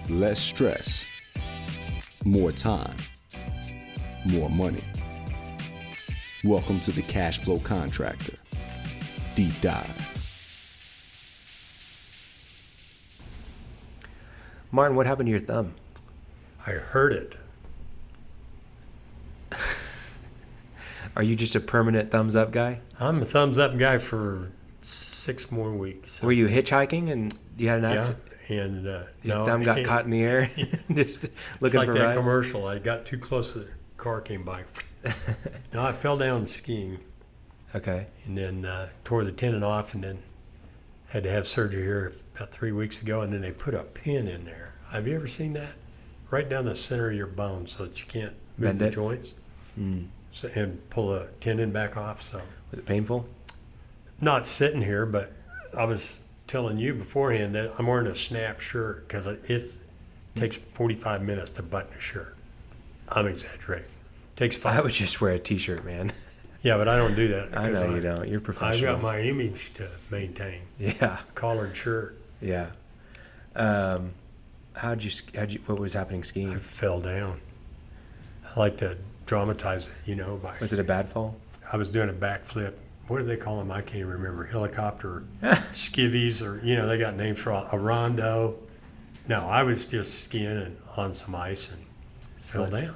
less stress, more time, more money. Welcome to the Cash Flow Contractor Deep Dive. Martin, what happened to your thumb? I hurt it. Are you just a permanent thumbs up guy? I'm a thumbs up guy for 6 more weeks. Were you hitchhiking and you had an accident? Yeah, and Your thumb got caught in the air, just looking it's like for that rides? commercial. I got too close to the car came by. No, I fell down skiing Okay. and then tore the tendon off, and then had to have surgery here about 3 weeks ago. And then they put a pin in there. Have you ever seen that? Right down the center of your bone, so that you can't move Bend the it? joints and pull a tendon back off. So Was it painful? not sitting here, but I was telling you beforehand that I'm wearing a snap shirt because it takes 45 minutes to button a shirt. I'm exaggerating. Takes 5. I would just wear a t-shirt, man. Yeah, but I don't do that. I because know you don't. You're I've professional. got my image to maintain. Yeah. Collared shirt. Yeah. What was happening I skiing? fell down. I like to dramatize it, by Was it a bad fall? I was doing a backflip. What do they call them? I can't even remember. Helicopter skivvies, or they got names for a rondo. No, I was just skiing on some ice and fell down.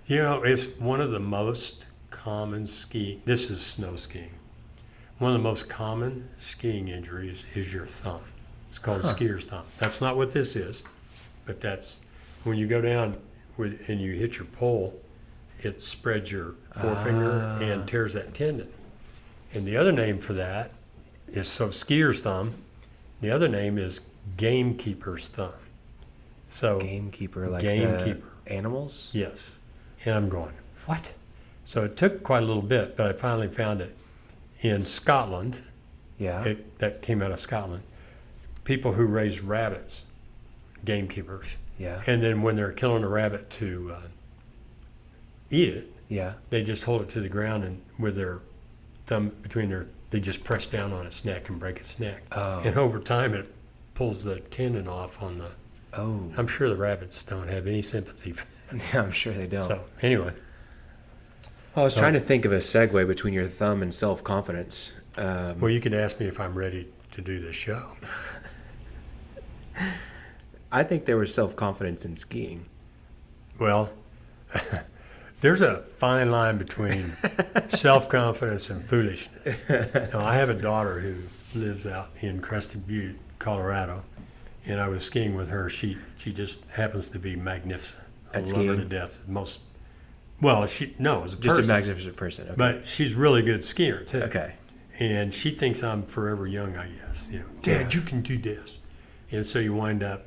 It's one of the most common skiing. This is snow skiing. One of the most common skiing injuries is your thumb. It's called a skier's thumb. That's not what this is, but that's when you go down and you hit your pole, it spreads your forefinger and tears that tendon. And the other name for that is skier's thumb. The other name is gamekeeper's thumb. So Gamekeeper, like gamekeeper. the animals? Yes. And I'm going, what? So it took quite a little bit, but I finally found it in Scotland. Yeah. That came out of Scotland. People who raise rabbits, gamekeepers. Yeah. And then when they're killing a rabbit to eat it, Yeah. they just hold it to the ground and with their thumb they just press down on its neck and break its neck. Oh. And over time it pulls the tendon off on the. Oh. I'm sure the rabbits don't have any sympathy for that. Yeah, I'm sure they don't. So anyway. I was trying to think of a segue between your thumb and self-confidence. Well, you could ask me if I'm ready to do this show. I think there was self-confidence in skiing. Well, there's a fine line between self-confidence and foolishness. Now, I have a daughter who lives out in Crested Butte, Colorado, and I was skiing with her. She just happens to be magnificent. I At love her to skiing? death. As a Just person, a magnificent person. Okay. but she's a really good skier too. Okay. And she thinks I'm forever young, I guess. Dad, you can do this. And so you wind up,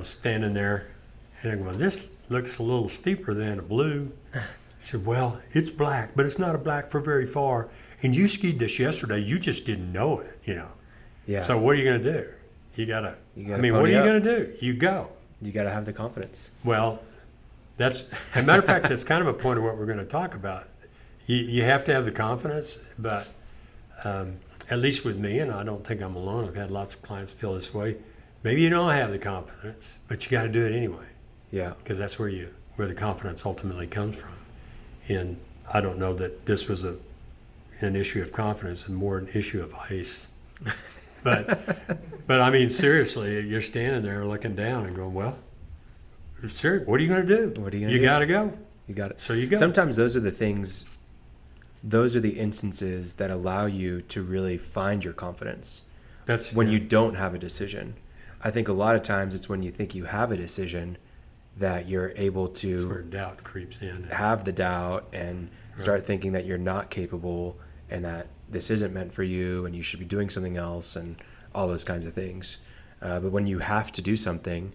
standing there and I go, well, this looks a little steeper than a blue. She said, well, it's black, but it's not a black for very far. And you skied this yesterday. You just didn't know it, Yeah. So what are you going to do? You gotta what are you pony up. going to do? You go. You got to have the confidence. Well, as a matter of fact, that's kind of a point of what we're going to talk about. You have to have the confidence, but at least with me, and I don't think I'm alone, I've had lots of clients feel this way. Maybe you don't have the confidence, but you got to do it anyway, Yeah. because that's where the confidence ultimately comes from. And I don't know that this was an issue of confidence and more an issue of ice. But I mean, seriously, you're standing there looking down and going, well, seriously, what are you going to do? What are you gonna do? You got to go. You got it. So you go. Sometimes those are the instances that allow you to really find your confidence. That's When you don't have a decision. I think a lot of times it's when you think you have a decision that you're able That's where to doubt creeps in. have the doubt and start thinking that you're not capable and that this isn't meant for you and you should be doing something else and all those kinds of things. But when you have to do something,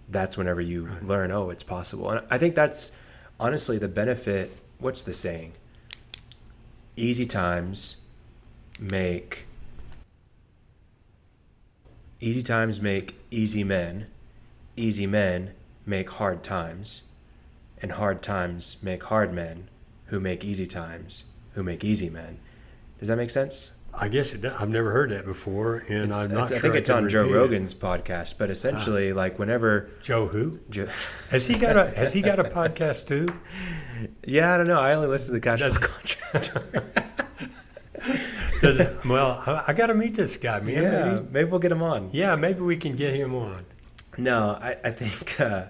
that's whenever you learn, oh, it's possible. And I think that's honestly the benefit. What's the saying? Easy times make easy men. Easy men make hard times, and hard times make hard men who make easy times, who make easy men. Does that make sense? I guess it does. I've never heard that before, and I'm not sure. I think it's on Joe repeat it. Rogan's podcast, but essentially, like whenever Joe who? Joe, Has he got a podcast too? yeah, I don't know. I only listen to the Cash Flow Contractor. Well, I got to meet this guy, man. Yeah, maybe we'll get him on. Yeah, maybe we can get him on. No, I think, I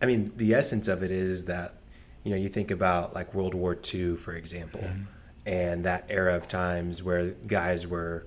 mean, the essence of it is that, you think about like World War II, for example, and that era of times where guys were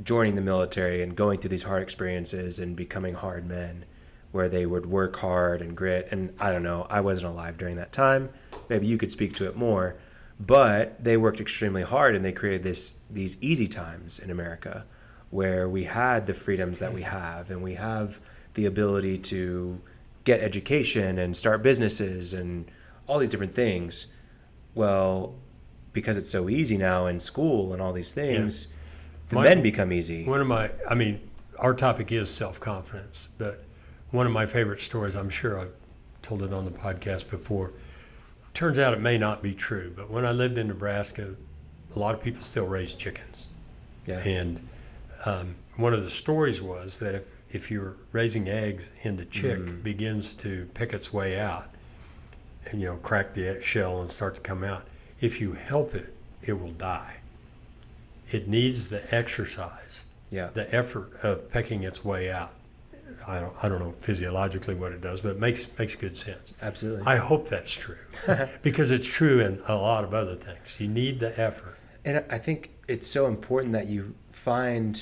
joining the military and going through these hard experiences and becoming hard men, where they would work hard and grit. And I don't know, I wasn't alive during that time. Maybe you could speak to it more. But they worked extremely hard, and they created these easy times in America where we had the freedoms that we have, and we have the ability to get education and start businesses and all these different things. Well, because it's so easy now in school and all these things, the men become easy. Our topic is self-confidence, but one of my favorite stories, I'm sure I've told it on the podcast before, turns out it may not be true, but when I lived in Nebraska, a lot of people still raise chickens. Yeah. And one of the stories was that if you're raising eggs and the chick begins to pick its way out and, crack the shell and start to come out, if you help it, it will die. It needs the exercise, the effort of pecking its way out. I don't know physiologically what it does, but it makes good sense. Absolutely. I hope that's true because it's true in a lot of other things. You need the effort. And I think it's so important that you find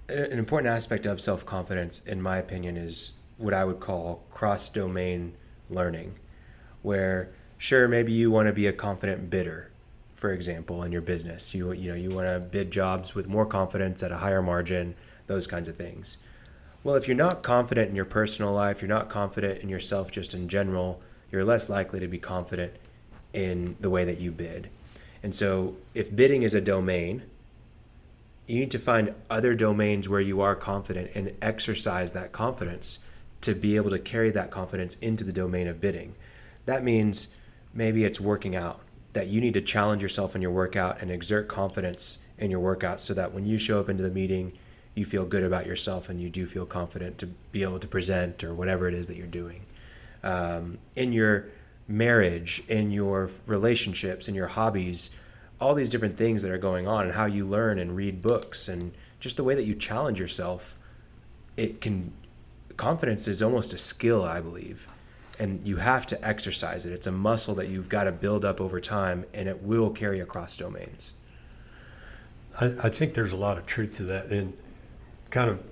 an important aspect of self-confidence, in my opinion, is what I would call cross-domain learning, where sure, maybe you want to be a confident bidder, for example, in your business. You want to bid jobs with more confidence at a higher margin, those kinds of things. Well, if you're not confident in your personal life, you're not confident in yourself just in general, you're less likely to be confident in the way that you bid. And so if bidding is a domain, you need to find other domains where you are confident and exercise that confidence to be able to carry that confidence into the domain of bidding. That means maybe it's working out, that you need to challenge yourself in your workout and exert confidence in your workout so that when you show up into the meeting, you feel good about yourself and you do feel confident to be able to present or whatever it is that you're doing. In your marriage, in your relationships, in your hobbies, all these different things that are going on, and how you learn and read books and just the way that you challenge yourself, confidence is almost a skill, I believe, and you have to exercise it. It's a muscle that you've got to build up over time, and it will carry across domains. I think there's a lot of truth to that, and kind of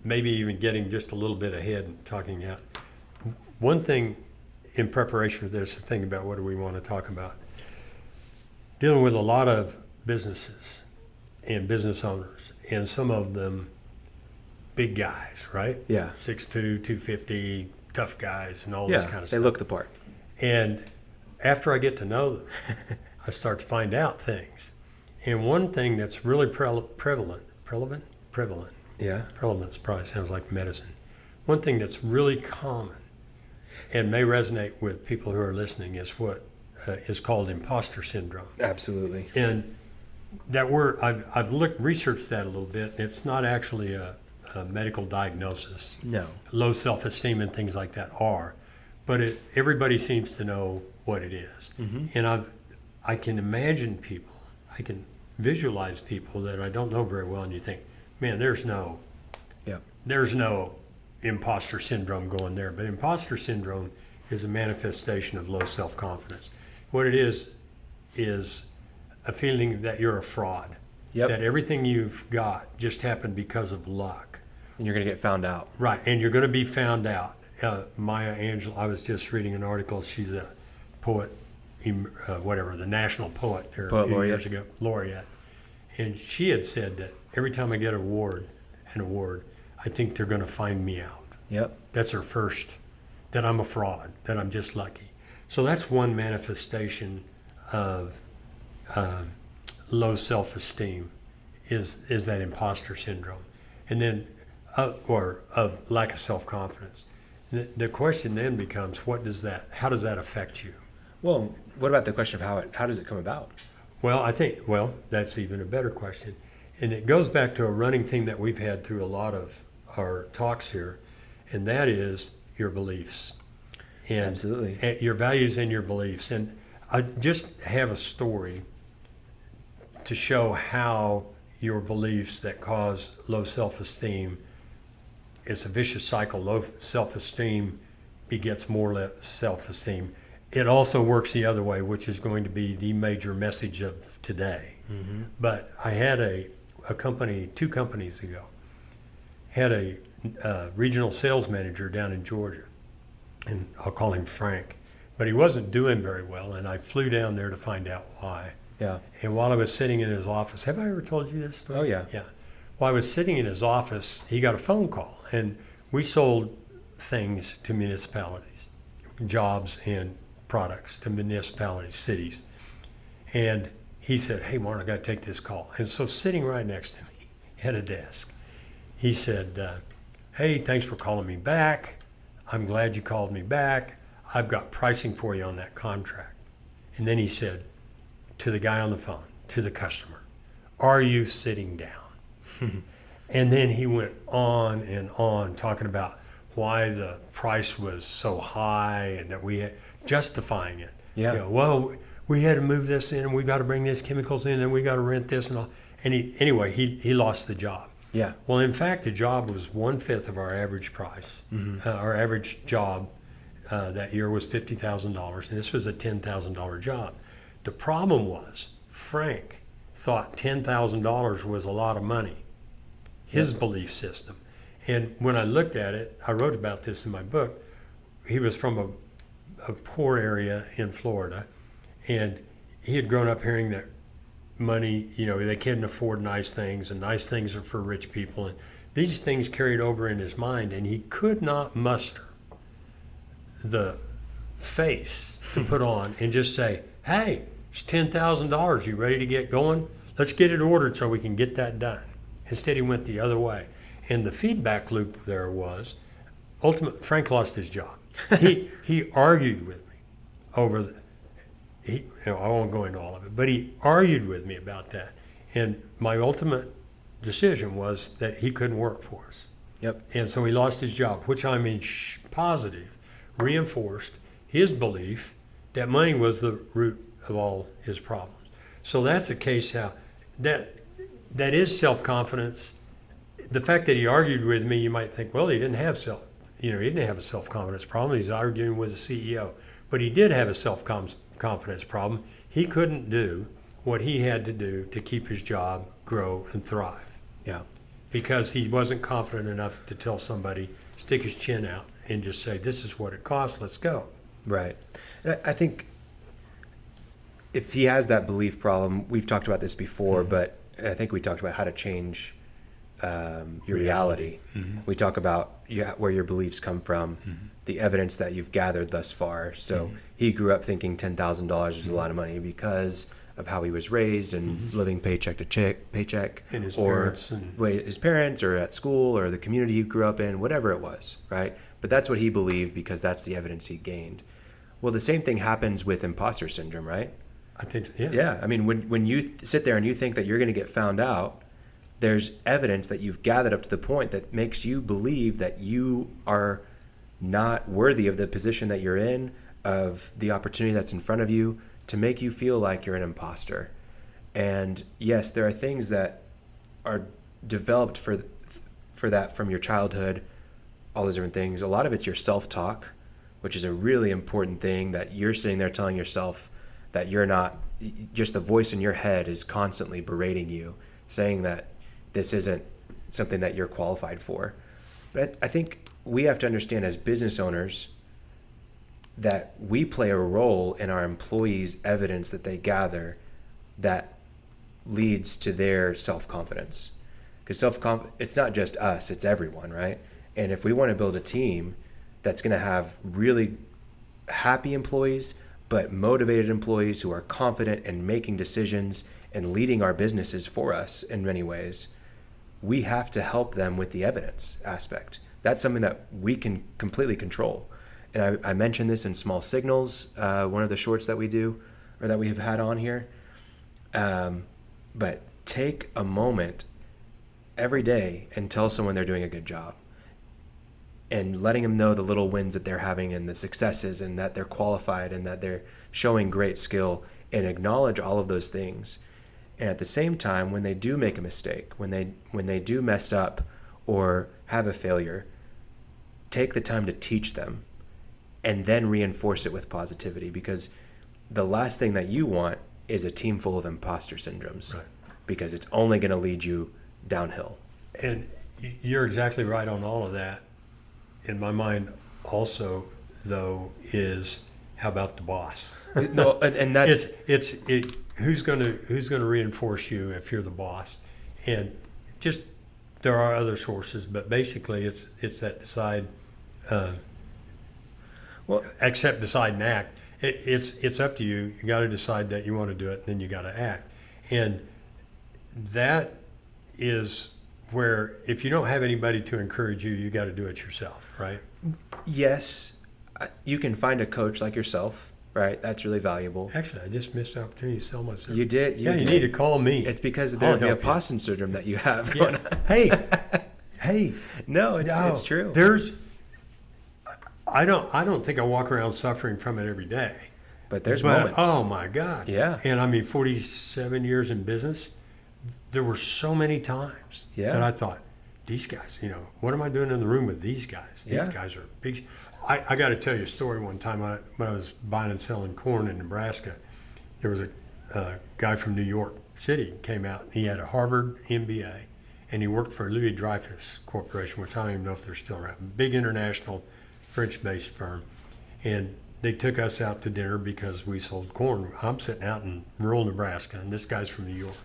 maybe even getting just a little bit ahead and talking out. One thing in preparation for this, thing about what do we want to talk about, dealing with a lot of businesses and business owners, and some of them big guys, right? Yeah. 6'2", 250, tough guys and all this kind of stuff. They look the part. And after I get to know them, I start to find out things. And one thing that's really prevalent. Yeah. Prevalence probably sounds like medicine. One thing that's really common and may resonate with people who are listening is what is called impostor syndrome. Absolutely. And that word, I've researched that a little bit. It's not actually a medical diagnosis. No. Low self-esteem and things like that are, but everybody seems to know what it is. Mm-hmm. And I can imagine people, I can visualize people that I don't know very well, and you think, man, there's no imposter syndrome going there. But imposter syndrome is a manifestation of low self-confidence. What it is a feeling that you're a fraud. Yep. That everything you've got just happened because of luck. And you're going to get found out. Right, and you're going to be found out. Maya Angelou, I was just reading an article. She's a poet, the national poet there a few years ago, laureate. And she had said that every time I get an award, I think they're going to find me out. Yep. That's her first, that I'm a fraud, that I'm just lucky. So that's one manifestation of low self-esteem is that imposter syndrome. And then, or of lack of self-confidence. The question then becomes, how does that affect you? Well, what about the question of how does it come about? Well, that's even a better question. And it goes back to a running theme that we've had through a lot of our talks here, and that is your beliefs. And Absolutely. your values and your beliefs. And I just have a story to show how your beliefs that cause low self-esteem, it's a vicious cycle. Low self-esteem begets more self-esteem. It also works the other way, which is going to be the major message of today. Mm-hmm. But I had a company 2 companies ago, had a regional sales manager down in Georgia, and I'll call him Frank, but he wasn't doing very well, and I flew down there to find out why. Yeah. And while I was sitting in his office, have I ever told you this story? Oh, yeah. Yeah. While I was sitting in his office, he got a phone call, and we sold things to municipalities, jobs and products to municipalities, cities. And he said, "Hey, Martin, I got to take this call." And so sitting right next to me at a desk, he said, "Hey, thanks for calling me back. I'm glad you called me back. I've got pricing for you on that contract." And then he said to the guy on the phone, to the customer, "Are you sitting down?" And then he went on and on talking about why the price was so high and that we had justifying it. Yeah. You know, well, we had to move this in and we got to bring these chemicals in and we got to rent this and all. And he lost the job. Yeah. Well, in fact, the job was 1/5 of our average price. Mm-hmm. Our average job that year was $50,000, and this was a $10,000 job. The problem was Frank thought $10,000 was a lot of money, his belief system. And when I looked at it, I wrote about this in my book. He was from a poor area in Florida, and he had grown up hearing that money, they couldn't afford nice things, and nice things are for rich people. And these things carried over in his mind, and he could not muster the face to put on and just say, "Hey, it's $10,000. You ready to get going? Let's get it ordered so we can get that done." Instead, he went the other way. And the feedback loop there was, Frank lost his job. He argued with me over I won't go into all of it, but he argued with me about that. And my ultimate decision was that he couldn't work for us. Yep. And so he lost his job, which positive reinforced his belief that money was the root of all his problems. So that's a case how that is self-confidence. The fact that he argued with me, you might think, well, he didn't have a self-confidence problem. He's arguing with a CEO. But he did have a self-confidence problem. He couldn't do what he had to do to keep his job, grow, and thrive. Yeah. Because he wasn't confident enough to tell somebody, stick his chin out and just say, "This is what it costs, let's go." Right. And I think if he has that belief problem, we've talked about this before, Mm-hmm. but I think we talked about how to change your reality. Mm-hmm. We talk about where your beliefs come from, Mm-hmm. the evidence that you've gathered thus far. So he grew up thinking $10,000 is a lot of money because of how he was raised and living paycheck to paycheck, And his or parents and- his parents, or at school, or the community he grew up in, whatever it was, right? But that's what he believed because that's the evidence he gained. Well, the same thing happens with imposter syndrome, right? I think so, yeah. Yeah, I mean, when you sit there and you think that you're going to get found out, there's evidence that you've gathered up to the point that makes you believe that you are not worthy of the position that you're in, of the opportunity that's in front of you, to make you feel like you're an imposter. And yes, there are things that are developed for that from your childhood, all those different things. A lot of it's your self-talk, which is a really important thing, that you're sitting there telling yourself that you're not, just the voice in your head is constantly berating you, saying that this isn't something that you're qualified for. But I think we have to understand as business owners that we play a role in our employees' evidence that they gather that leads to their self-confidence. Because it's not just us, it's everyone, right? And if we want to build a team that's going to have really happy employees, but motivated employees who are confident in making decisions and leading our businesses for us in many ways, we have to help them with the evidence aspect. That's something that we can completely control. And I mentioned this in Small Signals, one of the shorts that we do, or that we have had on here. But take a moment every day and tell someone they're doing a good job, and letting them know the little wins that they're having and the successes, and that they're qualified and that they're showing great skill, and acknowledge all of those things. And at the same time, when they do make a mistake, when they do mess up or have a failure, take the time to teach them and then reinforce it with positivity, because the last thing that you want is a team full of imposter syndromes, Right. because it's only going to lead you downhill. And you're exactly right on all of that. In my mind, also, though, is how about the boss? No, and that's who's going to reinforce you if you're the boss? And just there are other sources, but basically, it's that decide, accept, decide, and act. It's up to you. You got to decide that you want to do it, and then you got to act. And that is where, if you don't have anybody to encourage you, you got to do it yourself, right? Yes, you can find a coach like yourself, right? That's really valuable. Actually, I just missed the opportunity to sell myself. You did. You need to call me. It's because of I'll the help imposter syndrome that you have going on. Hey. No, it's true. I don't think I walk around suffering from it every day. But there's moments. Oh my God. Yeah. And I mean, 47 years in business, there were so many times that I thought, these guys, what am I doing in the room with these guys? These guys are big. I got to tell you a story. One time when I was buying and selling corn in Nebraska, there was a guy from New York City came out. He had a Harvard MBA, and he worked for Louis Dreyfus Corporation, which I don't even know if they're still around. Big international French-based firm. And they took us out to dinner because we sold corn. I'm sitting out in rural Nebraska, and this guy's from New York.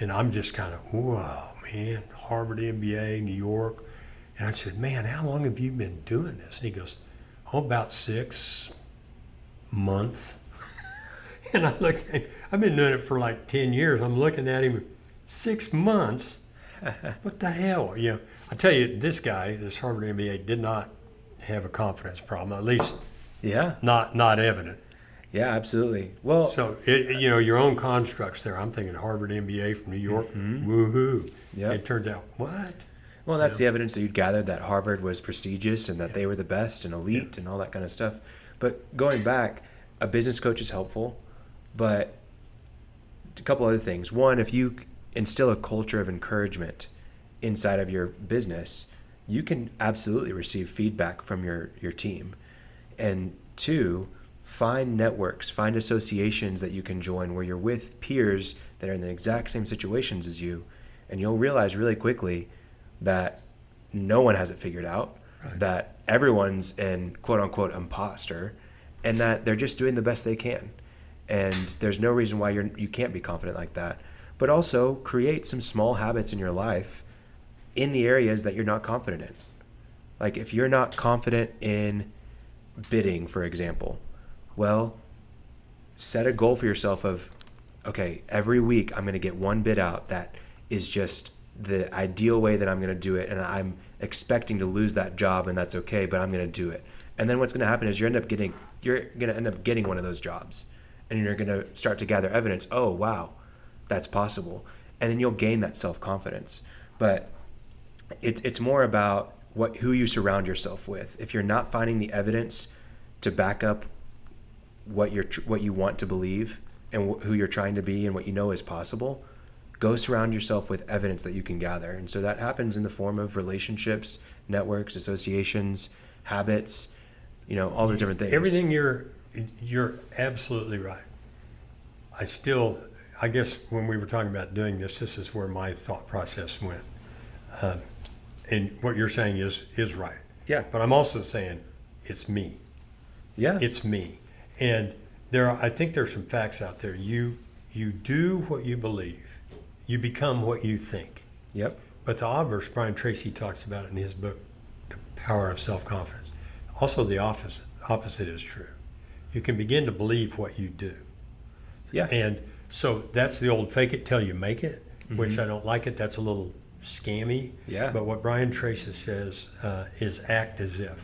And I'm just kind of, whoa, man, Harvard MBA, New York. And I said, man, how long have you been doing this? And he goes, about 6 months. And I looked at him, I've been doing it for like 10 years. I'm looking at him, 6 months? What the hell? I tell you, this guy, this Harvard MBA, did not have a confidence problem, at least not evident. Yeah, absolutely. Well, so your own constructs there. I'm thinking Harvard MBA from New York, woohoo. Yeah. It turns out what? Well, that's the evidence that you'd gathered that Harvard was prestigious and that they were the best and elite and all that kind of stuff. But going back, a business coach is helpful, but a couple other things. One, if you instill a culture of encouragement inside of your business, you can absolutely receive feedback from your team. And two, find networks, find associations that you can join where you're with peers that are in the exact same situations as you, and you'll realize really quickly that no one has it figured out, that everyone's an quote-unquote imposter, and that they're just doing the best they can. And there's no reason why you can't be confident like that. But also create some small habits in your life in the areas that you're not confident in. Like if you're not confident in bidding, for example, well, set a goal for yourself of, okay, every week I'm going to get one bid out that is just the ideal way that I'm going to do it, and I'm expecting to lose that job, and that's okay, but I'm going to do it. And then what's going to happen is you're going to end up getting one of those jobs, and you're going to start to gather evidence. Oh, wow, that's possible, and then you'll gain that self-confidence. But it's more about who you surround yourself with. If you're not finding the evidence to back up what you want to believe and who you're trying to be and what you know is possible, go surround yourself with evidence that you can gather. And so that happens in the form of relationships, networks, associations, habits, all the different things. Everything you're absolutely right. I guess when we were talking about doing this is where my thought process went. And what you're saying is right. Yeah. But I'm also saying it's me. Yeah. It's me. And I think there's some facts out there. You do what you believe. You become what you think. Yep. But the obverse, Brian Tracy talks about it in his book, The Power of Self-Confidence. Also, the opposite is true. You can begin to believe what you do. Yeah. And so that's the old fake it till you make it, which I don't like it. That's a little scammy. Yeah. But what Brian Tracy says is act as if.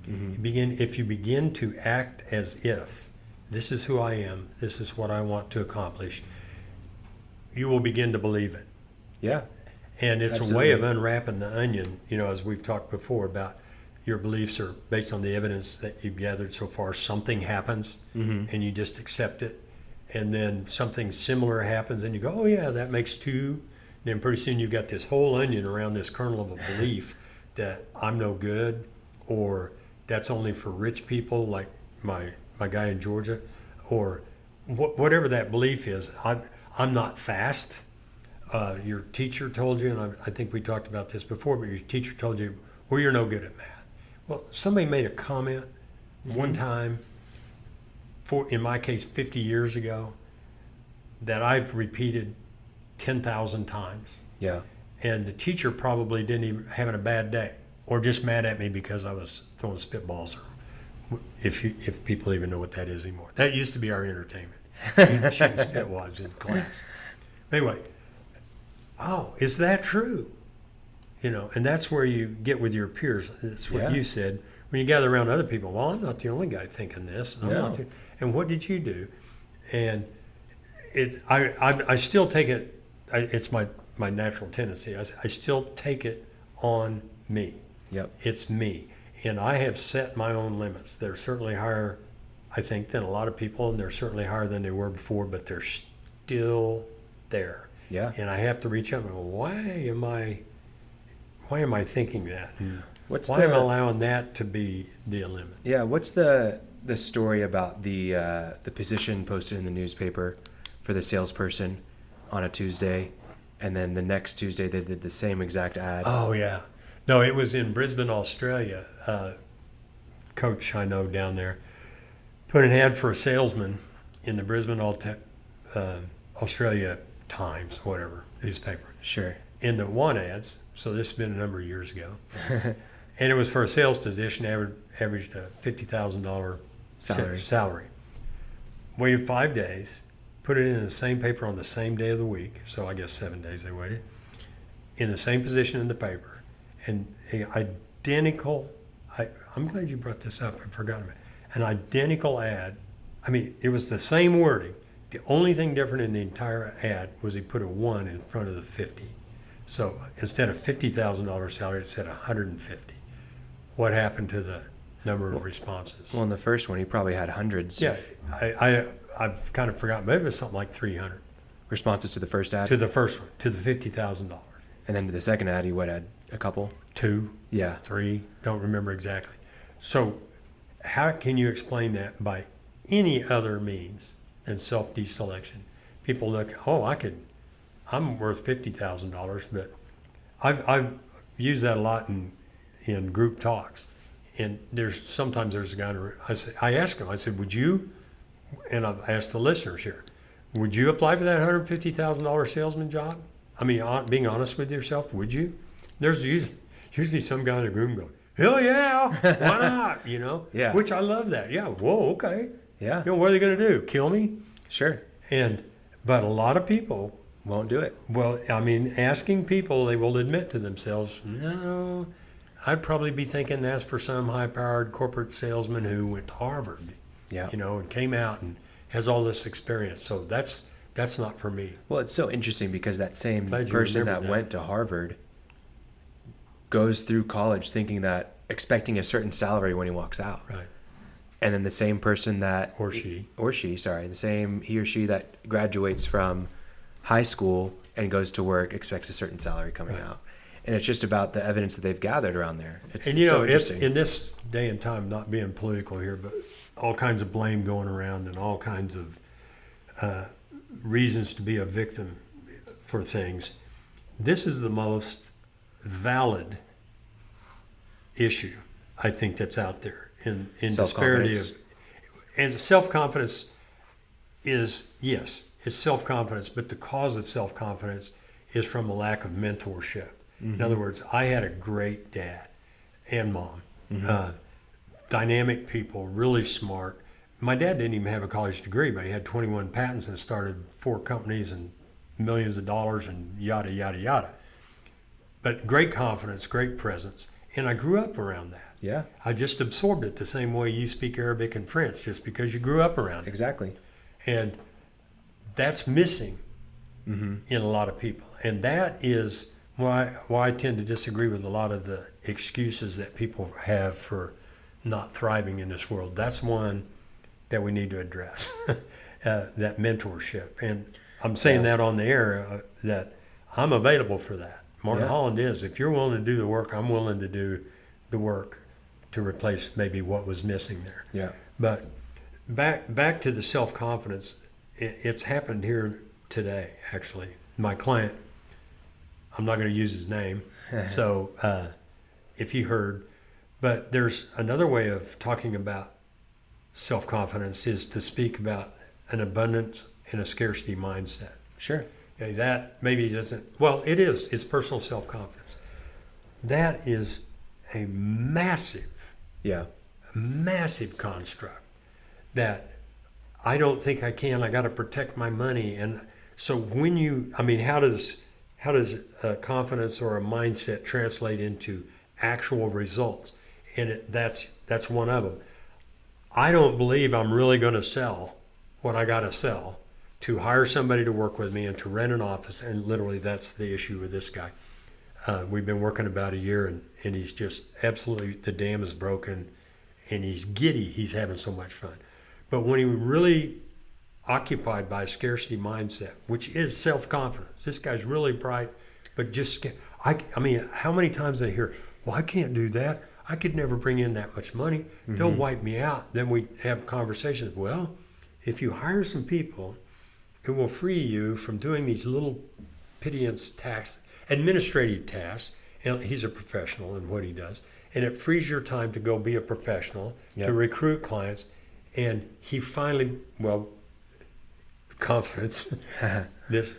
If you begin to act as if, this is who I am, this is what I want to accomplish, you will begin to believe it. Yeah. And it's Absolutely. a way of unwrapping the onion, as we've talked before about your beliefs are based on the evidence that you've gathered so far. Something happens and you just accept it. And then something similar happens and you go, oh yeah, that makes two. And then pretty soon you've got this whole onion around this kernel of a belief that I'm no good, or that's only for rich people like my guy in Georgia, or whatever that belief is. I'm not fast. Your teacher told you, and I think we talked about this before, but your teacher told you, well, you're no good at math. Well, somebody made a comment one time, in my case, 50 years ago, that I've repeated 10,000 times. Yeah. And the teacher probably didn't even having a bad day, or just mad at me because I was throwing spitballs, or if people even know what that is anymore. That used to be our entertainment, shooting spitballs in class. Anyway, oh, is that true? And that's where you get with your peers. That's what you said. When you gather around other people, well, I'm not the only guy thinking this. And, and what did you do? And I still take it, it's my natural tendency. I still take it on me. Yep. It's me. And I have set my own limits. They're certainly higher, I think, than a lot of people, and they're certainly higher than they were before, but they're still there. Yeah. And I have to reach out and go, why am I thinking that? Why am I allowing that to be the limit? Yeah. What's the story about the position posted in the newspaper for the salesperson on a Tuesday, and then the next Tuesday they did the same exact ad? Oh yeah. No, it was in Brisbane, Australia. Coach I know down there put an ad for a salesman in the Brisbane, Australia Times, whatever newspaper. Sure. In the one ads, so this has been a number of years ago, and it was for a sales position, averaged a $50,000 salary. Waited 5 days, put it in the same paper on the same day of the week, so I guess 7 days they waited, in the same position in the paper, and identical, I'm glad you brought this up, I forgot about it, an identical ad. I mean, it was the same wording. The only thing different in the entire ad was he put a 1 in front of the 50. So instead of $50,000 salary, it said $150. What happened to the number of responses? Well, in the first one, he probably had hundreds. Yeah, I've kind of forgotten. Maybe it was something like 300 responses to the first ad. to the first one, to the $50,000. And then to the second ad, he had a couple. 2, Yeah. 3, don't remember exactly. So how can you explain that by any other means than self-deselection? People look, I'm worth $50,000, but I've used that a lot in group talks. And sometimes there's a guy, I ask him, I said, would you, and I've asked the listeners here, would you apply for that $150,000 salesman job? I mean, being honest with yourself, would you? There's usually some guy in the room going, hell yeah, why not? Yeah. Which I love that. Yeah, whoa, okay. Yeah. What are they going to do? Kill me? Sure. But a lot of people Won't do it. Well, I mean, asking people, they will admit to themselves, no, I'd probably be thinking that's for some high-powered corporate salesman who went to Harvard, Yeah. and came out and has all this experience. So that's not for me. Well, it's so interesting because that same Glad you person that remembered that. went to Harvard goes through college expecting a certain salary when he walks out. Right. And then the same person that Or she. he or she that graduates from high school and goes to work expects a certain salary coming Right. out. And it's just about the evidence that they've gathered around there. It's And so it's interesting. in this day and time, not being political here, but all kinds of blame going around and all kinds of reasons to be a victim for things. This is the most valid issue, I think, that's out there in disparity of, and self-confidence is, yes, it's self-confidence, but the cause of self-confidence is from a lack of mentorship. Mm-hmm. In other words, I had a great dad and mom, dynamic people, really smart. My dad didn't even have a college degree, but he had 21 patents and started 4 companies and millions of dollars and yada, yada, yada. But great confidence, great presence. And I grew up around that. Yeah, I just absorbed it the same way you speak Arabic and French, just because you grew up around it. exactly. And that's missing in a lot of people. And that is why I tend to disagree with a lot of the excuses that people have for not thriving in this world. That's one that we need to address, that mentorship. And I'm saying that on the air, that I'm available for that. Martin Holland is. If you're willing to do the work, I'm willing to do the work to replace maybe what was missing there. Yeah. But back to the self-confidence, it's happened here today, actually. My client, I'm not going to use his name, so if you heard, but there's another way of talking about self-confidence is to speak about an abundance and a scarcity mindset. Sure. Okay, that maybe doesn't, well, it is. It's personal self-confidence. That is a massive construct that I don't think I can. I got to protect my money. And so when how does a confidence or a mindset translate into actual results? And that's one of them. I don't believe I'm really going to sell what I got to sell to hire somebody to work with me and to rent an office. And literally that's the issue with this guy. We've been working about a year and he's just absolutely, the dam is broken and he's giddy. He's having so much fun. But when he really occupied by a scarcity mindset, which is self-confidence, this guy's really bright, but just, I mean, how many times I hear, well, I can't do that. I could never bring in that much money. They'll wipe me out. Then we have conversations. Well, if you hire some people, it will free you from doing these little pittance administrative tasks. And he's a professional in what he does. And it frees your time to go be a professional, to recruit clients. And he finally, confidence, this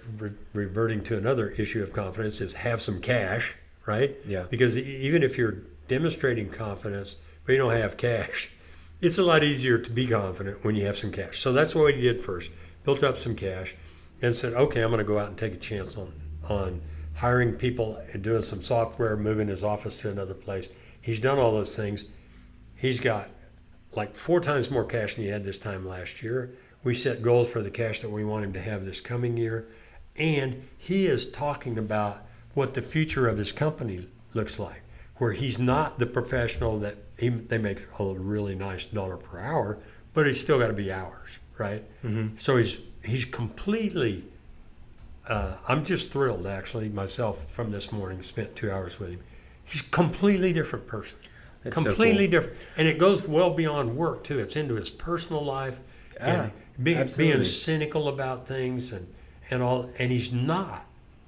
reverting to another issue of confidence is have some cash, right? Yeah. Because even if you're demonstrating confidence, but you don't have cash, it's a lot easier to be confident when you have some cash. So that's what he did first, built up some cash and said, okay, I'm going to go out and take a chance on hiring people and doing some software, moving his office to another place. He's done all those things. He's got like 4 times more cash than he had this time last year. We set goals for the cash that we want him to have this coming year. And he is talking about what the future of his company looks like, where he's not the professional that they make a really nice dollar per hour, but it's still got to be hours, right? So he's completely, I'm just thrilled actually myself from this morning, spent 2 hours with him. He's a completely different person. That's completely so cool. different. And it goes well beyond work too. It's into his personal life and being cynical about things and all. And he's not.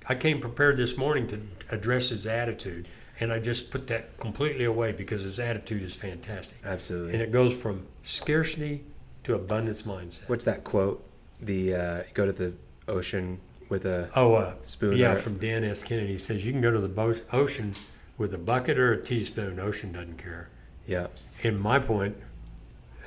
I came prepared this morning to address his attitude, and I just put that completely away because his attitude is fantastic. Absolutely. And it goes from scarcity to abundance mindset. What's that quote? Go to the ocean with a spoon. Yeah, from Dan S. Kennedy. He says you can go to the ocean with a bucket or a teaspoon. Ocean doesn't care. Yeah. And my point,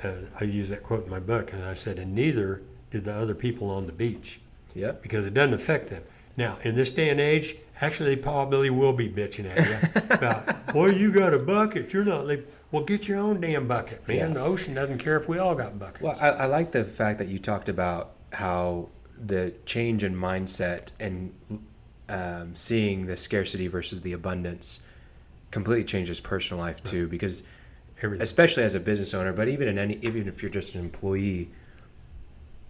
I use that quote in my book, and I said, and neither did the other people on the beach. Yep. Because it doesn't affect them. Now, in this day and age, actually, they probably will be bitching at you about, well, you got a bucket, you're not leaving. Well, get your own damn bucket, man. Yeah. The ocean doesn't care if we all got buckets. Well, I like the fact that you talked about how the change in mindset and seeing the scarcity versus the abundance completely changes personal life too, because especially as a business owner, but even if you're just an employee,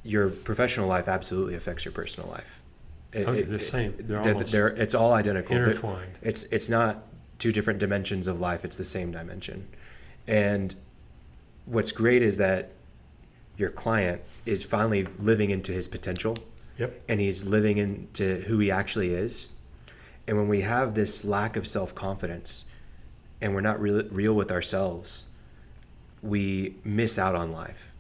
your professional life absolutely affects your personal life. They're the same. It's all identical. Intertwined. It's not 2 different dimensions of life. It's the same dimension. And what's great is that your client is finally living into his potential. Yep. And he's living into who he actually is. And when we have this lack of self-confidence and we're not real with ourselves, we miss out on life.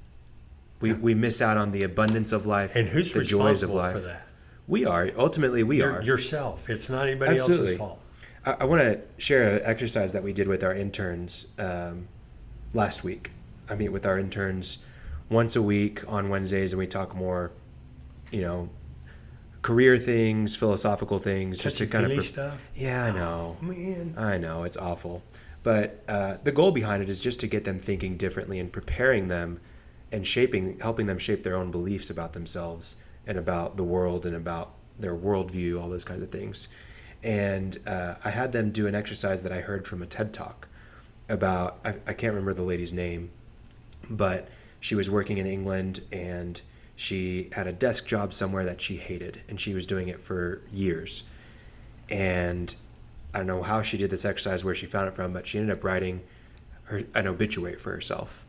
We miss out on the abundance of life, and who's the joys of responsible life. for that? We are. Ultimately, we are. Yourself. It's not anybody else's fault. I want to share an exercise that we did with our interns last week. I meet with our interns once a week on Wednesdays, and we talk more, career things, philosophical things, just to kind of stuff. Yeah, I know. Oh, man. I know, it's awful. But the goal behind it is just to get them thinking differently and preparing them and helping them shape their own beliefs about themselves and about the world and about their worldview, all those kinds of things. And I had them do an exercise that I heard from a TED Talk about, I can't remember the lady's name, but she was working in England and she had a desk job somewhere that she hated, and she was doing it for years. And I don't know how she did this exercise, where she found it from, but she ended up writing an obituary for herself,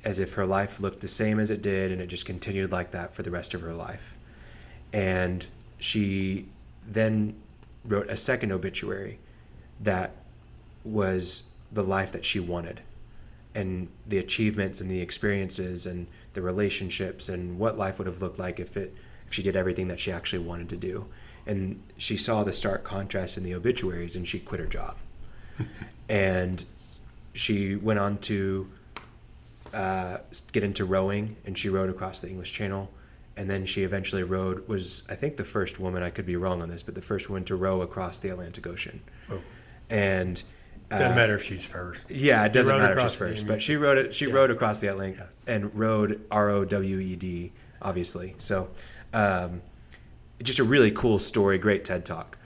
as if her life looked the same as it did, and it just continued like that for the rest of her life. And she then wrote a second obituary that was the life that she wanted, and the achievements and the experiences and the relationships and what life would have looked like if she did everything that she actually wanted to do. And she saw the stark contrast in the obituaries, and she quit her job. And she went on to get into rowing, and she rowed across the English Channel. And then she eventually was I think the first woman, I could be wrong on this, but the first woman to row across the Atlantic Ocean. Oh. And doesn't matter if she's first. Yeah, it doesn't matter if she's first. But she rowed it. She rowed across the Atlantic and rowed ROWED, obviously. So, just a really cool story, great TED Talk.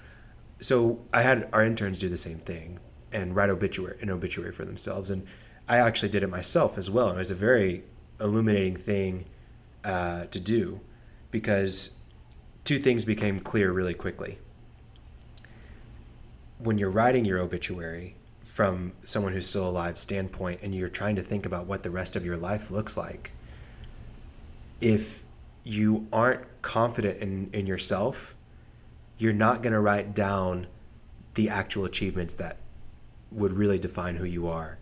So I had our interns do the same thing and write an obituary for themselves, and I actually did it myself as well. It was a very illuminating thing to do, because two things became clear really quickly. When you're writing your obituary from someone who's still alive standpoint, and you're trying to think about what the rest of your life looks like, if you aren't confident in yourself, you're not going to write down the actual achievements that would really define who you are.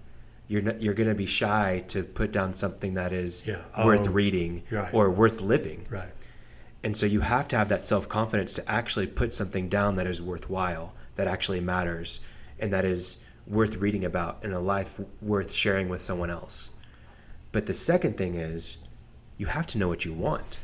You're going to be shy to put down something that is worth reading or worth living. Right. And so you have to have that self-confidence to actually put something down that is worthwhile, that actually matters, and that is worth reading about, in a life worth sharing with someone else. But the second thing is, you have to know what you want.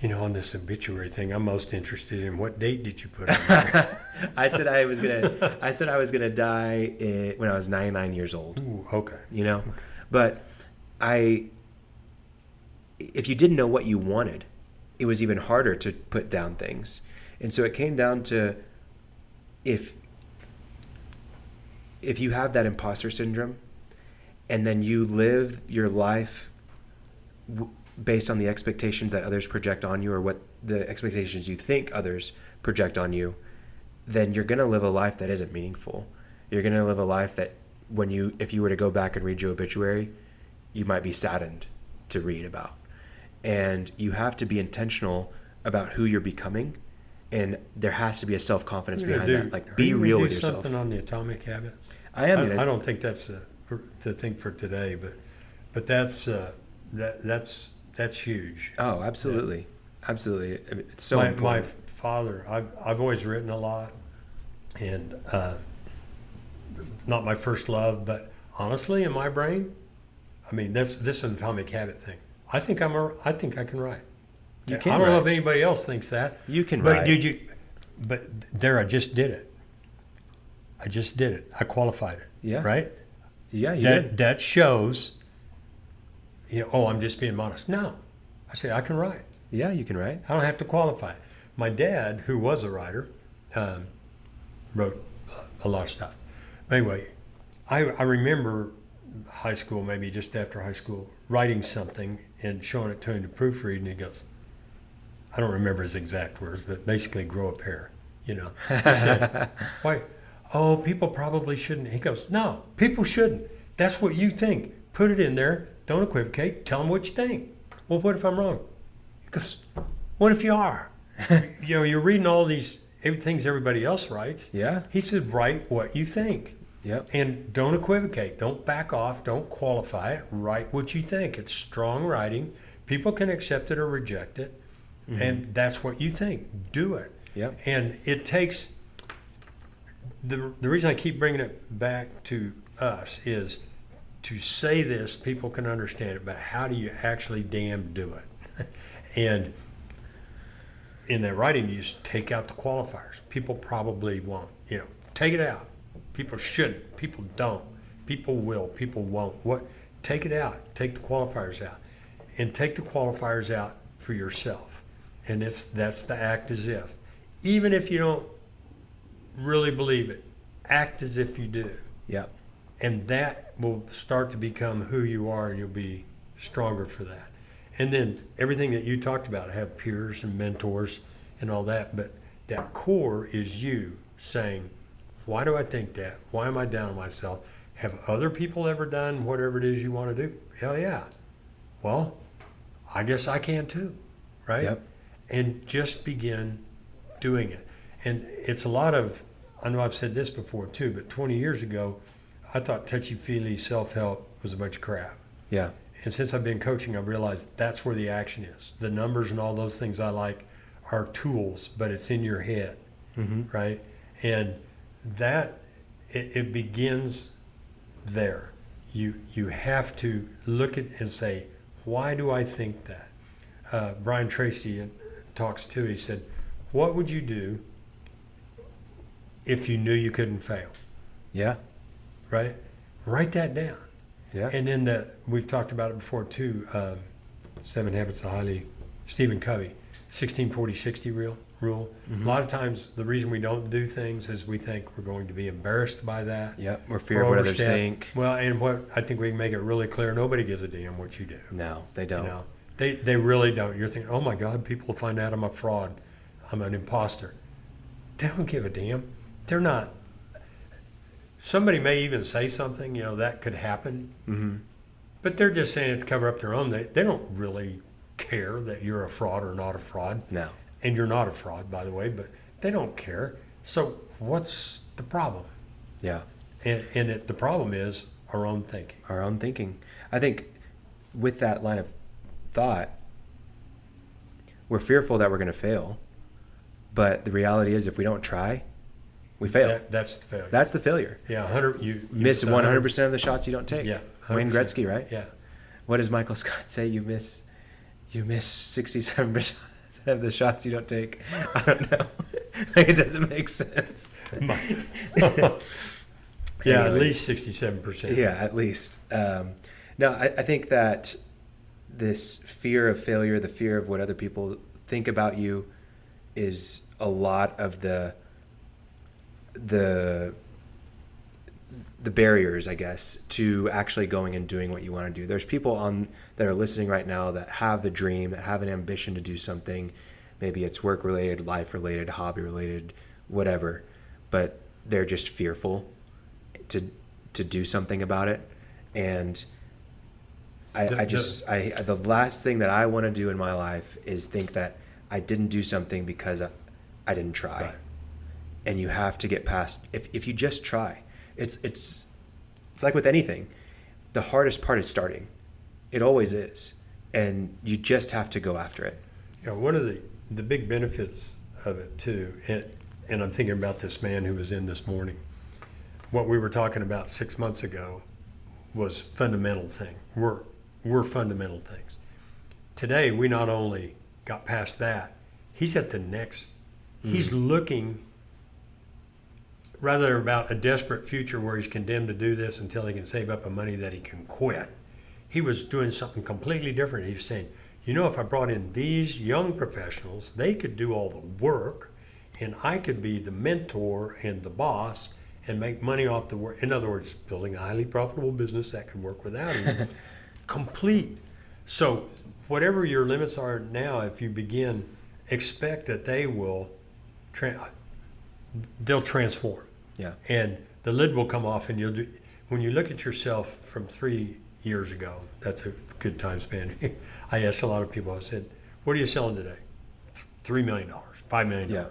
On this obituary thing, I'm most interested in what date did you put on there? I said I was gonna die when I was 99 years old. Ooh, okay. Okay. But if you didn't know what you wanted, it was even harder to put down things. And so it came down to, if you have that imposter syndrome, and then you live your life based on the expectations that others project on you, or what the expectations you think others project on you, then you're going to live a life that isn't meaningful. You're going to live a life that if you were to go back and read your obituary, you might be saddened to read about. And you have to be intentional about who you're becoming, and there has to be a self-confidence behind that. Like, be real with yourself. Something on the Atomic Habits? I am. I don't think that's the thing for today, but that's huge. Oh, absolutely. Yeah. Absolutely. It's so important. My father, I've always written a lot, and not my first love, but honestly, in my brain, this is an Atomic Habit thing. I think I can write. You can. I don't know if anybody else thinks that. You can but write. But I just did it. I qualified it. Yeah. Right? Yeah, you did. That shows, I'm just being modest. No. I say I can write. Yeah, you can write. I don't have to qualify. My dad, who was a writer, wrote a lot of stuff. Anyway, I remember high school, maybe just after high school, writing something and showing it to him to proofread, and he goes, I don't remember his exact words, but basically, grow a pair. He said, why? Oh, people probably shouldn't. He goes, no, people shouldn't. That's what you think. Put it in there. Don't equivocate. Tell them what you think. Well, what if I'm wrong? He goes, what if you are? You're reading all these things everybody else writes. Yeah. He said, write what you think. Yep. And don't equivocate. Don't back off. Don't qualify it. Write what you think. It's strong writing. People can accept it or reject it. Mm-hmm. And that's what you think. Do it. Yep. And it takes... The reason I keep bringing it back to us is to say this, people can understand it, but how do you actually damn do it? And in that writing, you just take out the qualifiers. People probably won't. Take it out. People shouldn't. People don't. People will. People won't. Take it out. Take the qualifiers out. And take the qualifiers out for yourself. And that's the act as if. even if you don't really believe it, act as if you do. Yeah. And that will start to become who you are, and you'll be stronger for that. And then everything that you talked about, have peers and mentors and all that, but that core is you saying, why do I think that? Why am I down on myself? Have other people ever done whatever it is you want to do? Hell yeah. Well, I guess I can too, right? Yep. And just begin doing it. And it's a lot of, I know I've said this before too, but 20 years ago, I thought touchy-feely self-help was a bunch of crap. Yeah. And since I've been coaching, I've realized that's where the action is. The numbers and all those things I like are tools, but it's in your head, right? And that, it begins there. You have to look at and say, why do I think that? Brian Tracy talks too. He said, what would you do if you knew you couldn't fail? Yeah. Right? Write that down. Yeah. And then we've talked about it before too. 7 Habits of Highly, Stephen Covey, 16-40-60 rule. A lot of times the reason we don't do things is we think we're going to be embarrassed by that. Yeah. We're fear of what others overstep. think. Well, and what I think we can make it really clear, nobody gives a damn what you do. No, they don't. You know, they really don't. You're thinking, oh my God, people will find out I'm a fraud. I'm an imposter. They don't give a damn. They're not. Somebody may even say something, that could happen. But they're just saying it to cover up their own. They don't really care that you're a fraud or not a fraud. No. And you're not a fraud, by the way, but they don't care. So what's the problem? Yeah. And the problem is our own thinking. Our own thinking. I think with that line of thought, we're fearful that we're going to fail. But the reality is, if we don't try, we fail. That's the failure. That's the failure. Yeah, 100. You miss 100% of the shots you don't take. Yeah, Wayne Gretzky, right? Yeah. What does Michael Scott say? You miss 67% of the shots you don't take. I don't know. It doesn't make sense. Yeah, at least 67%. Yeah, at least. No, I think that this fear of failure, the fear of what other people think about you, is a lot of the barriers, I guess, to actually going and doing what you want to do. There's people that are listening right now that have the dream, that have an ambition to do something. Maybe it's work related, life related, hobby related, whatever, but they're just fearful to do something about it. And the last thing that I want to do in my life is think that I didn't do something because I didn't try. Right. And you have to get past, if you just try, it's like with anything, the hardest part is starting. It always is. And you just have to go after it. Yeah, one of the big benefits of it too, and I'm thinking about this man who was in this morning. What we were talking about 6 months ago was fundamental thing. We're fundamental things. Today, we not only got past that, he's at the next, he's looking rather about a desperate future where he's condemned to do this until he can save up the money that he can quit. He was doing something completely different. He was saying, if I brought in these young professionals, they could do all the work and I could be the mentor and the boss and make money off the work. In other words, building a highly profitable business that could work without him. Complete. So whatever your limits are now, if you begin, expect that they will, they'll transform. Yeah. And the lid will come off, and when you look at yourself from 3 years ago, that's a good time span. I asked a lot of people, I said, what are you selling today? $3 million, $5 million. Yeah.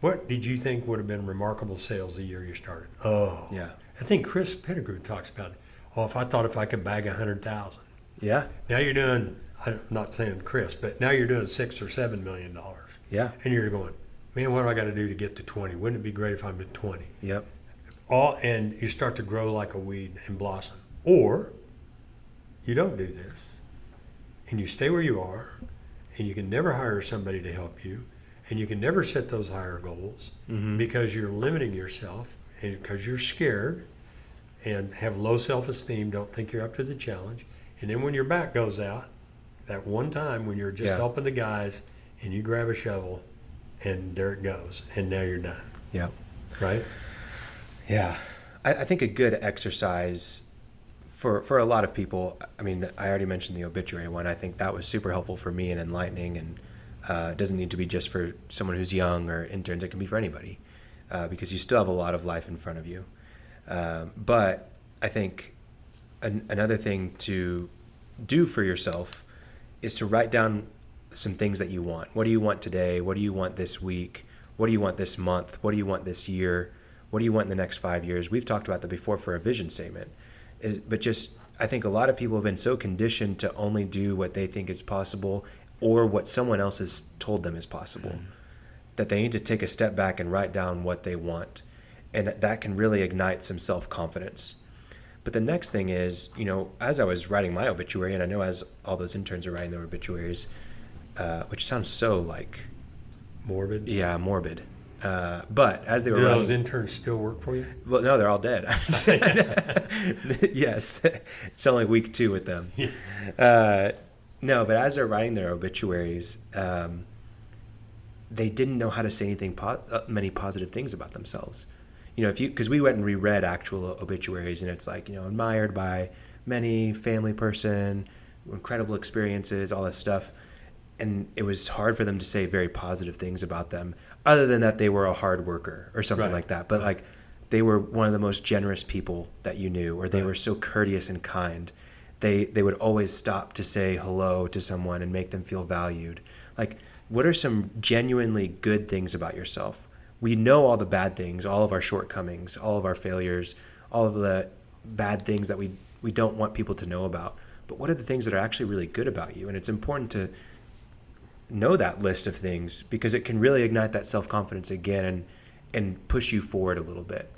What did you think would have been remarkable sales the year you started? Oh. Yeah. I think Chris Pettigrew talks about it. Oh, if I could bag 100,000. Yeah. Now you're doing, I'm not saying Chris, but now you're doing $6 or $7 million. Yeah. And you're going, man, what do I got to do to get to 20? Wouldn't it be great if I'm at 20? Yep. And you start to grow like a weed and blossom. Or you don't do this and you stay where you are, and you can never hire somebody to help you, and you can never set those higher goals because you're limiting yourself and because you're scared and have low self-esteem, don't think you're up to the challenge. And then when your back goes out, that one time when you're just helping the guys and you grab a shovel and there it goes, and now you're done. Yeah. Right? Yeah. I think a good exercise for a lot of people, I mean, I already mentioned the obituary one. I think that was super helpful for me and enlightening, and it doesn't need to be just for someone who's young or interns. It can be for anybody, because you still have a lot of life in front of you. But I think another thing to do for yourself is to write down some things that you want. What do you want today? What do you want this week? What do you want this month? What do you want this year? What do you want in the next 5 years? We've talked about that before for a vision statement. But just, I think a lot of people have been so conditioned to only do what they think is possible or what someone else has told them is possible, that they need to take a step back and write down what they want. And that can really ignite some self-confidence. But the next thing is, as I was writing my obituary, and I know as all those interns are writing their obituaries, which sounds so like... Morbid? Yeah, morbid. But as they were Do writing... those interns still work for you? Well, no, they're all dead. Yes, it's only week 2 with them. Yeah. No, but as they're writing their obituaries, they didn't know how to say anything many positive things about themselves. Because we went and reread actual obituaries, and it's like, admired by many, family person, incredible experiences, all this stuff. And it was hard for them to say very positive things about them, other than that they were a hard worker or something like that. But like, they were one of the most generous people that you knew, or they were so courteous and kind. They would always stop to say hello to someone and make them feel valued. Like, what are some genuinely good things about yourself? We know all the bad things, all of our shortcomings, all of our failures, all of the bad things that we don't want people to know about. But what are the things that are actually really good about you? And it's important to know that list of things, because it can really ignite that self-confidence again and push you forward a little bit.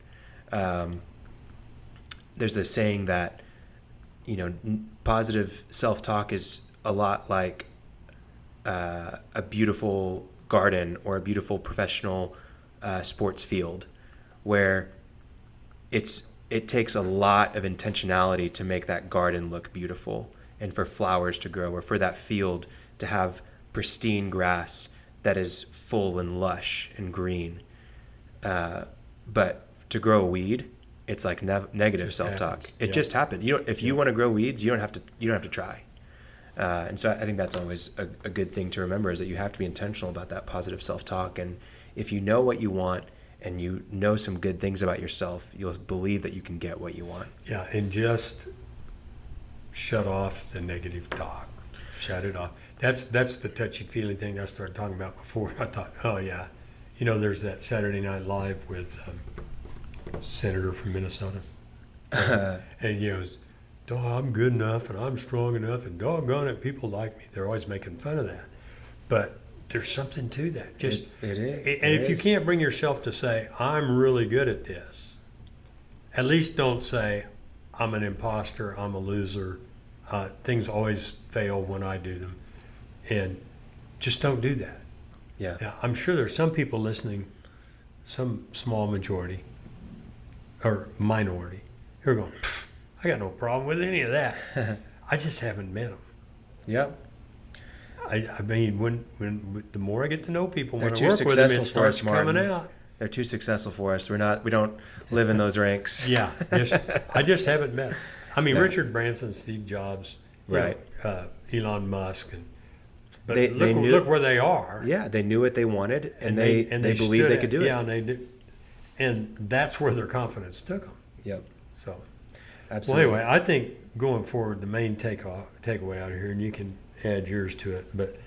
There's this saying that, positive self-talk is a lot like a beautiful garden or a beautiful professional sports field, where it takes a lot of intentionality to make that garden look beautiful, and for flowers to grow, or for that field to have pristine grass that is full and lush and green. But to grow a weed, it's like negative self-talk. It just happened. If you want to grow weeds, you don't have to try. And so I think that's always a good thing to remember, is that you have to be intentional about that positive self-talk. And if you know what you want and you know some good things about yourself, you'll believe that you can get what you want. Yeah, and just shut off the negative talk. Shut it off. That's the touchy-feely thing I started talking about before. I thought, oh yeah, there's that Saturday Night Live with Senator from Minnesota, and he goes, I'm good enough and I'm strong enough and doggone it, people like me. They're always making fun of that, but there's something to that. Just it is. And if you can't bring yourself to say I'm really good at this, at least don't say I'm an imposter, I'm a loser. Things always fail when I do them. And just don't do that. Yeah. Now, I'm sure there's some people listening, some small majority or minority, who are going, I got no problem with any of that. I just haven't met them. Yep. I mean, when the more I get to know people, They're when I too work with them, it successful for us, starts coming Martin. out. They're too successful for us. We don't live in those ranks. Yeah. I just haven't met them. I mean, Yeah. Richard Branson, Steve Jobs, Right. Elon Musk, but They look where they are. Yeah, they knew what they wanted, and they believed they could do it. Yeah, and they did, and that's where their confidence took them. Yep. So, Absolutely. well, anyway, I think going forward, the main takeaway out of here, and you can add yours to it, but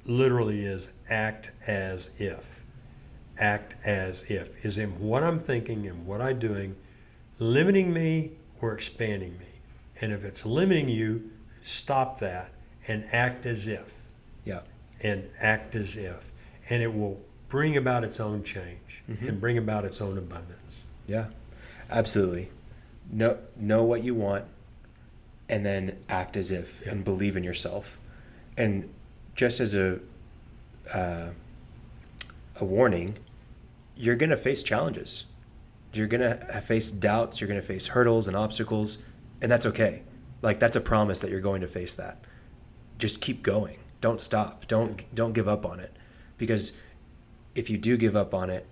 literally is act as if. Act as if. Is in what I'm thinking and what I'm doing limiting me or expanding me? And if it's limiting you, stop that and act as if. Yeah. And act as if. And it will bring about its own change and bring about its own abundance. Yeah, absolutely. Know what you want, and then act as if, and believe in yourself. And just as a warning, you're going to face challenges. You're going to face doubts. You're going to face hurdles and obstacles, and that's okay. Like, that's a promise that you're going to face that. Just keep going. Don't stop. Don't give up on it, because if you do give up on it,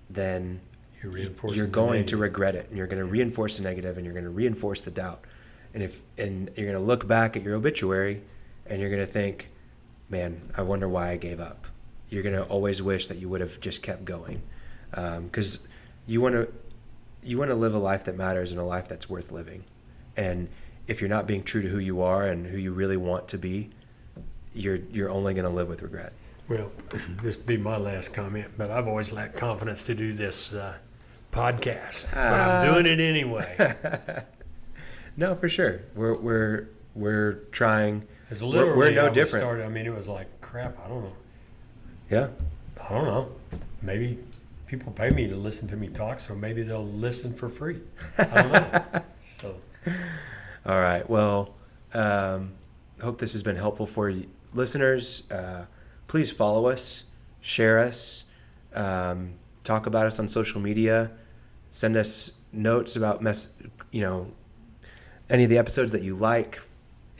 then you're going to regret it, and you're going to reinforce the negative, and you're going to reinforce the doubt. And you're going to look back at your obituary, and you're going to think, man, I wonder why I gave up. You're going to always wish that you would have just kept going, because you want to live a life that matters and a life that's worth living. And if you're not being true to who you are and who you really want to be, you're only going to live with regret. Well, this would be my last comment, but I've always lacked confidence to do this podcast, but I'm doing it anyway. No, for sure. We're trying. Because literally, we're no different. Started, I mean, it was like, crap, I don't know. Yeah. I don't know. Maybe people pay me to listen to me talk, so maybe they'll listen for free. I don't know. So. All right. Well, hope this has been helpful for you listeners. Please follow us, share us, talk about us on social media, send us notes about any of the episodes that you like,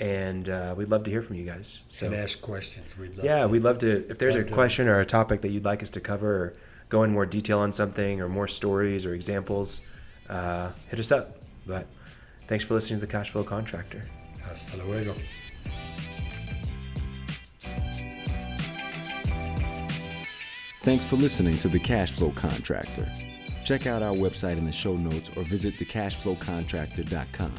and we'd love to hear from you guys. So, and ask questions. We'd love to. If there's a question or a topic that you'd like us to cover, or go in more detail on something, or more stories or examples, hit us up. But thanks for listening to the Cash Flow Contractor. Hasta luego. Thanks for listening to The Cash Flow Contractor. Check out our website in the show notes or visit thecashflowcontractor.com.